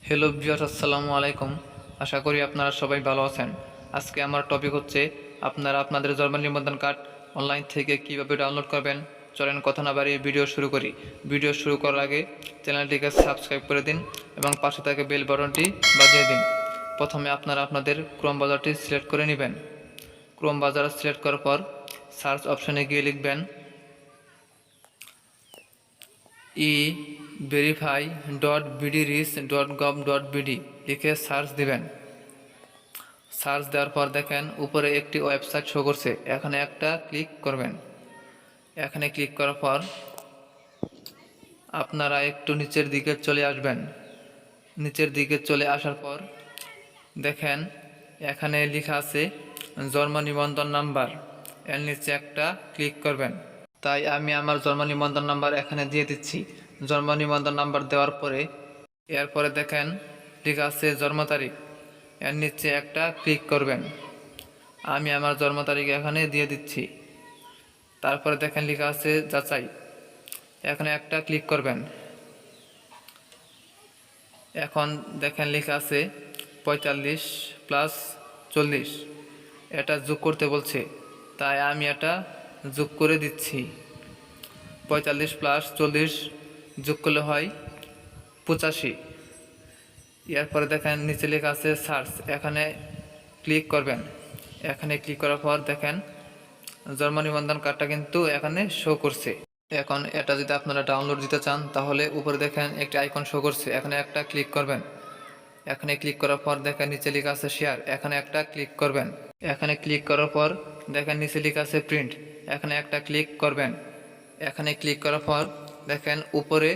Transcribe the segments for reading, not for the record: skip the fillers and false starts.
Hello viewers, আসসালামু আলাইকুম। আশা করি আপনারা সবাই ভালো আছেন। আজকে আমার টপিক হচ্ছে আপনারা আপনাদের জন্ম নিবন্ধন কার্ড অনলাইন থেকে কিভাবে ডাউনলোড করবেন। চলেন কথা না বাড়িয়ে ভিডিও শুরু করি। ভিডিও শুরু করার আগে চ্যানেলটিকে সাবস্ক্রাইব করে দিন এবং পাশে থাকা বেল বাটনটি বাজিয়ে দিন। প্রথমে আপনারা আপনাদের ক্রোম ব্রাউজারটি সিলেক্ট করে নেবেন। ক্রোম ব্রাউজার সিলেক্ট করার পর সার্চ অপশনে গিয়ে লিখবেন verify.bdris.gov.bd লিখে সার্চ দিবেন। সার্চ দেওয়ার পর দেখেন উপরে একটি ওয়েবসাইট শো করছে, এখানে একটা ক্লিক করবেন। এখানে ক্লিক করার পর আপনারা একটু নিচের দিকে চলে আসবেন। নিচের দিকে চলে আসার পর দেখেন এখানে লেখা আছে জন্ম নিবন্ধন নাম্বার, এর নিচে একটা ক্লিক করবেন। তাই আমি আমার জন্ম নিবন্ধন নাম্বার এখানে দিয়ে দিচ্ছি। জন্ম নিবন্ধন নাম্বার দেওয়ার পরে এরপরে দেখেন লেখা আছে জন্ম তারিখ, এর নিচে একটা ক্লিক করবেন। আমি আমার জন্ম তারিখ এখানে দিয়ে দিচ্ছি। তারপরে দেখেন লেখা আছে যাচাই, এখানে একটা ক্লিক করবেন। এখন দেখেন লেখা আছে 45+40, এটা যোগ করতে বলছে, তাই আমি এটা যোগ করে দিচ্ছি। 45+40 যোগ করলে হয় 85। এরপরে দেখেন নিচে লেখা আছে সার্চ, এখানে ক্লিক করবেন। এখানে ক্লিক করার পর দেখেন জন্ম নিবন্ধন কার্ডটা কিন্তু এখানে শো করছে। এখন এটা যদি আপনারা ডাউনলোড দিতে চান তাহলে উপরে দেখেন একটি আইকন শো করছে, এখানে একটা ক্লিক করবেন। এখানে ক্লিক করার পর দেখেন নিচে লেখা আছে শেয়ার, এখানে একটা ক্লিক করবেন। এখানে ক্লিক করার পর দেখেন নিচে লেখা আছে প্রিন্ট, এখানে একটা ক্লিক করবেন। এখানে ক্লিক করার পর দেখেন উপরে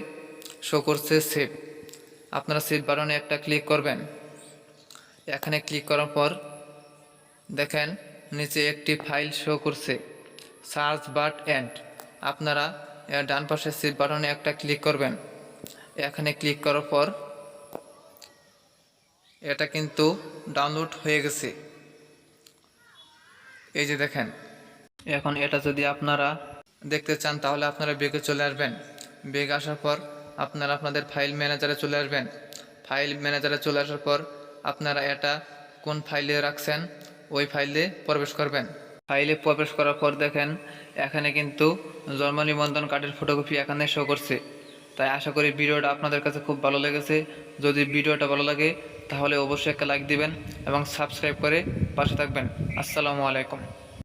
শো করছে সেভ, আপনারা সেভ বাটনে একটা ক্লিক করবেন। এখানে ক্লিক করার পর দেখেন নিচে একটি ফাইল শো করছে সার্চ বাট এন্ড, আপনারা ডান পাশে সেভ বাটনে একটা ক্লিক করবেন। এখানে ক্লিক করার পর এটা কিন্তু ডাউনলোড হয়ে গেছে, এই যে দেখেন। এখন এটা যদি আপনারা দেখতে চান তাহলে আপনারা ব্যাগে চলে আসবেন। ব্যাগে আসার পর আপনারা আপনাদের ফাইল ম্যানেজারে চলে আসবেন। ফাইল ম্যানেজারে চলে আসার পর আপনারা এটা কোন ফাইলে রাখছেন ওই ফাইলে প্রবেশ করবেন। ফাইলে প্রবেশ করার পর দেখেন এখানে কিন্তু জন্ম নিবন্ধন কার্ডের ফটোকপি এখানে শো করছে। তাই আশা করি ভিডিওটা আপনাদের কাছে খুব ভালো লেগেছে। যদি ভিডিওটা ভালো লাগে তাহলে অবশ্যই একটা লাইক দিবেন এবং সাবস্ক্রাইব করে পাশে থাকবেন। আসসালামু আলাইকুম।